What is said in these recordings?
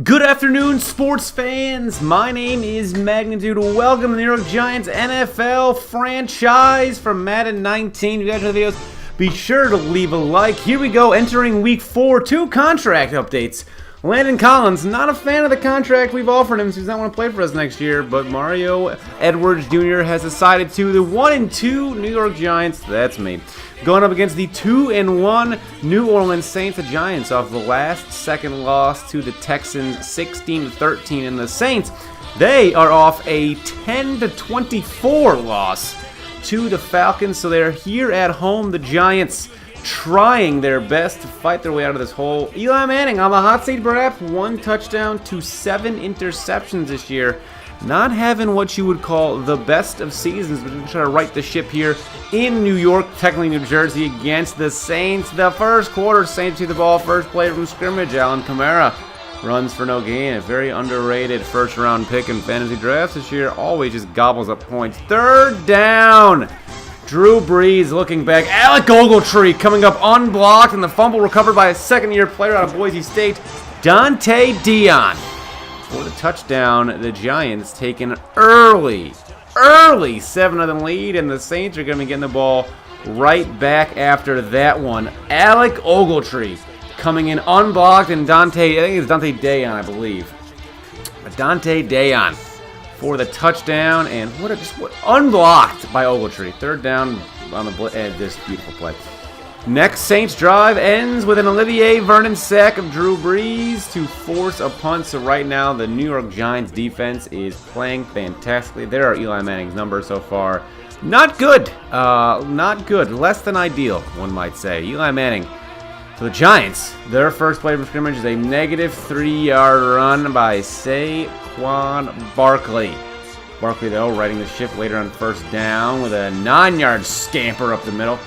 Good afternoon, sports fans. My name is Magnitude. Welcome to the New York Giants NFL franchise from Madden 19. If you guys enjoy the videos, be sure to leave a like. Here we go, entering week 4, 2 contract updates. Landon Collins, not a fan of the contract we've offered him, so he does not want to play for us next year, but Mario Edwards Jr. has decided to. The 1-2 New York Giants, that's me, going up against the 2-1 New Orleans Saints. The Giants off the last second loss to the Texans, 16-13, and the Saints, they are off a 10-24 loss to the Falcons, so they're here at home. The Giants trying their best to fight their way out of this hole. Eli Manning on the hot seat, perhaps 1 touchdown to 7 interceptions this year. Not having what you would call the best of seasons, but we're trying to right the ship here in New York, technically New Jersey, against the Saints. The first quarter, Saints see the ball, first play from scrimmage. Alvin Kamara runs for no gain. A very underrated first-round pick in fantasy drafts this year. Always just gobbles up points. Third down. Drew Brees looking back. Alec Ogletree coming up unblocked, and the fumble recovered by a second-year player out of Boise State, Dante Dion. For the touchdown, the Giants take an early 7-0 lead, and the Saints are going to be getting the ball right back after that one. Alec Ogletree coming in unblocked, and I think it's Dante Dion, I believe. But Dante Dion for the touchdown, and what unblocked by Ogletree. Third down on the this beautiful play. Next Saints drive ends with an Olivier Vernon sack of Drew Brees to force a punt. So right now the New York Giants defense is playing fantastically. There are Eli Manning's numbers so far. Not good. Not good. Less than ideal, one might say. Eli Manning. So the Giants, their first play from scrimmage is a negative 3-yard run by Saquon Barkley. Barkley, though, riding the ship later on first down with a 9-yard scamper up the middle.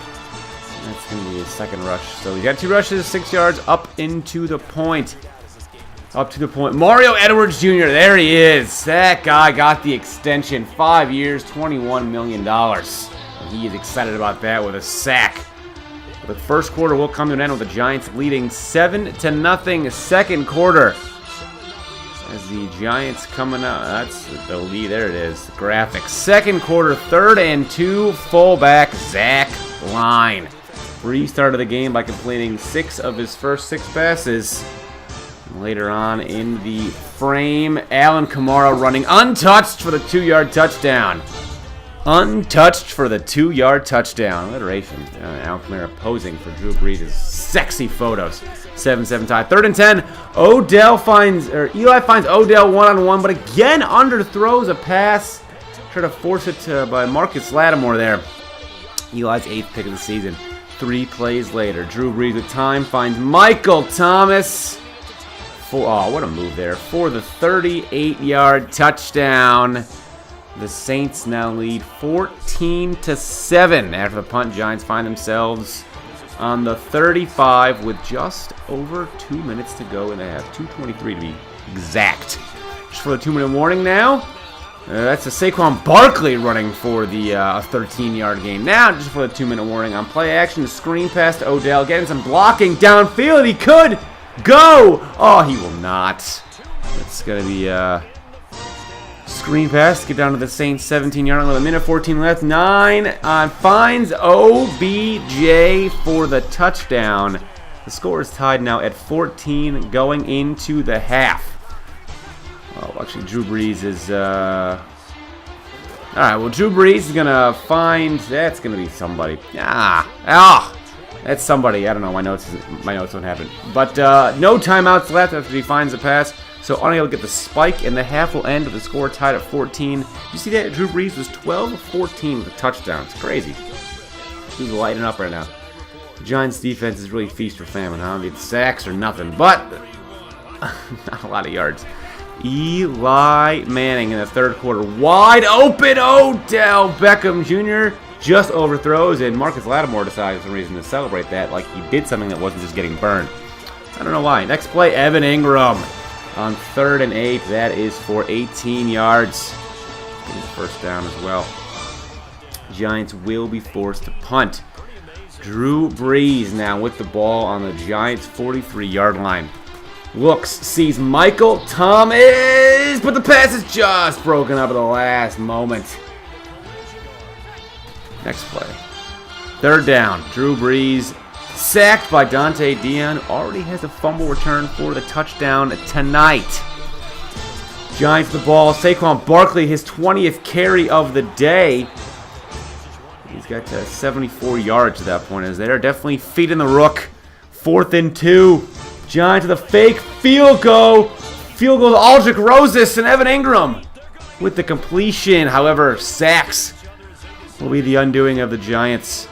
That's going to be his second rush. So we got 2 rushes, 6 yards, up into the point. Up to the point. Mario Edwards Jr., there he is. That guy got the extension. 5 years, $21 million. And he is excited about that with a sack. The first quarter will come to an end with the Giants leading 7-0. Second quarter, as the Giants coming out. That's the lead. There it is. The graphics. Second quarter, 3rd and 2. Fullback Zach Line restarted the game by completing 6 of his first 6 passes. Later on in the frame, Alvin Kamara running untouched for the 2-yard touchdown. Untouched for the 2-yard touchdown. Alliteration. Alvin Kamara posing for Drew Brees' sexy photos. 7-7 tie. 3rd and 10. Eli finds Odell one-on-one, but again underthrows a pass. Try to force it by Marcus Lattimore there. Eli's 8th pick of the season. 3 plays later, Drew Brees with time finds Michael Thomas. What a move there. For the 38-yard touchdown. The Saints now lead 14-7 after the punt. Giants find themselves on the 35 with just over 2 minutes to go in the half. 2:23 to be exact. Just for the 2-minute warning now. That's a Saquon Barkley running for the 13-yard gain. Now, just for the 2-minute warning on play action, the screen pass to Odell, getting some blocking downfield. He could go. Oh, he will not. It's going to be screen pass, get down to the Saints 17-yard line with 1:14 left. 9 finds OBJ for the touchdown. The score is tied now at 14 going into the half. Oh, actually, Drew Brees is all right, well, Drew Brees is going to find, that's going to be somebody. That's somebody. I don't know, my notes don't have it. But no timeouts left after he finds the pass. So unable to get the spike, and the half will end with the score tied at 14. You see that? Drew Brees was 12 of 14 with a touchdown. It's crazy. He's lighting up right now. The Giants' defense is really feast or famine, huh? Need sacks or nothing, but not a lot of yards. Eli Manning in the 3rd quarter. Wide open Odell Beckham Jr. just overthrows, and Marcus Lattimore decides for some reason to celebrate that like he did something that wasn't just getting burned. I don't know why. Next play, Evan Ingram. On 3rd and 8, that is for 18 yards. Getting the first down as well. Giants will be forced to punt. Drew Brees now with the ball on the Giants' 43-yard line. Looks, sees Michael Thomas, but the pass is just broken up at the last moment. Next play. Third down. Drew Brees sacked by Dante Dion. Already has a fumble return for the touchdown tonight. Giants the ball. Saquon Barkley, his 20th carry of the day. He's got 74 yards at that point. As they're definitely feeding the rook. 4th and 2. Giants with a fake field goal. Field goal to Aldrich Rosas and Evan Ingram with the completion. However, sacks will be the undoing of the Giants.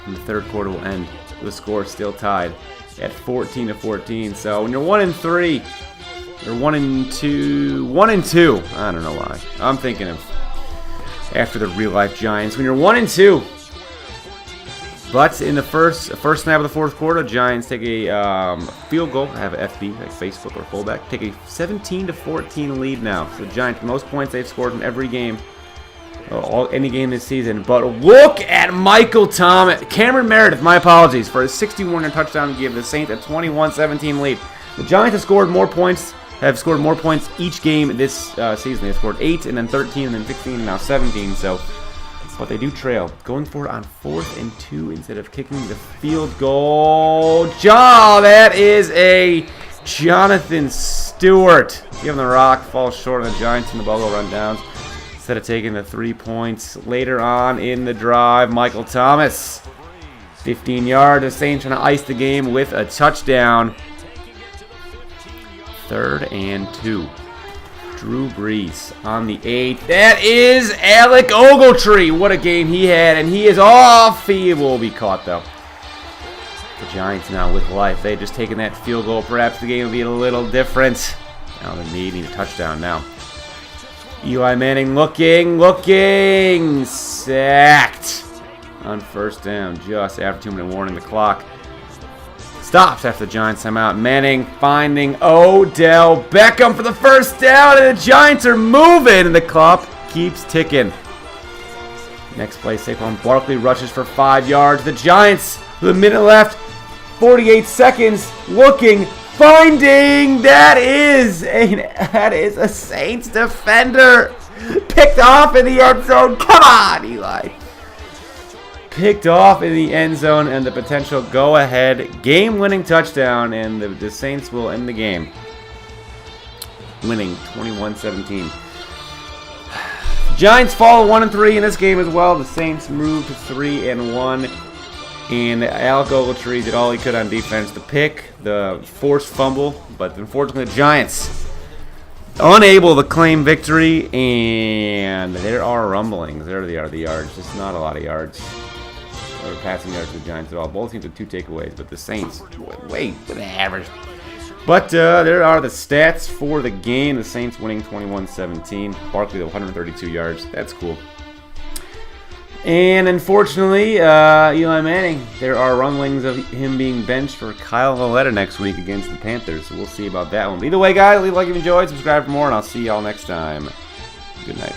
And the third quarter will end. The score still tied at 14-14. So when you're 1-3, or 1-2. I don't know why. I'm thinking of after the real life Giants. When you're 1-2. But in the first snap of the fourth quarter, Giants take a field goal. I have FB, like Facebook or fullback. Take a 17-14 lead now. So the Giants, most points they've scored in every game, any game this season. But look at Michael Thomas, Cameron Meredith. My apologies for his 61-yard touchdown to give the Saints a 21-17 lead. The Giants have scored more points each game this season. They've scored 8, and then 13, and then 16, and now 17. So. But they do trail. Going for it on 4th and 2 instead of kicking the field goal. That is a Jonathan Stewart. Giving the rock, falls short of the Giants, and the ball will run down. Instead of taking the 3 points later on in the drive, Michael Thomas. 15 yards. The Saints trying to ice the game with a touchdown. 3rd and 2. Drew Brees on the 8. That is Alec Ogletree. What a game he had, and he is off. He will be caught, though. The Giants now with life. They just taken that field goal. Perhaps the game will be a little different. Now they need a touchdown now. Eli Manning looking, sacked on 1st down just after 2-minute warning. The clock stops after the Giants timeout. Manning finding Odell Beckham for the 1st down, and the Giants are moving, and the clock keeps ticking. Next play, Saquon Barkley rushes for 5 yards. The Giants, with a minute left, 48 seconds, looking, finding. That is a Saints defender picked off in the end zone. Come on, Eli. Picked off in the end zone, and the potential go-ahead game-winning touchdown, and the Saints will end the game, winning 21-17. Giants fall 1-3 in this game as well. The Saints move to 3-1, and Alec Ogletree did all he could on defense. The pick, the forced fumble, but unfortunately the Giants unable to claim victory, and there are rumblings. There they are, the yards. Just not a lot of yards. Or passing yards to the Giants at all. Both teams with 2 takeaways, but the Saints way with the average. But there are the stats for the game. The Saints winning 21-17. Barkley with 132 yards. That's cool. And unfortunately, Eli Manning, there are rumblings of him being benched for Kyle Valletta next week against the Panthers. So we'll see about that one. But either way, guys, leave a like if you enjoyed, subscribe for more, and I'll see y'all next time. Good night.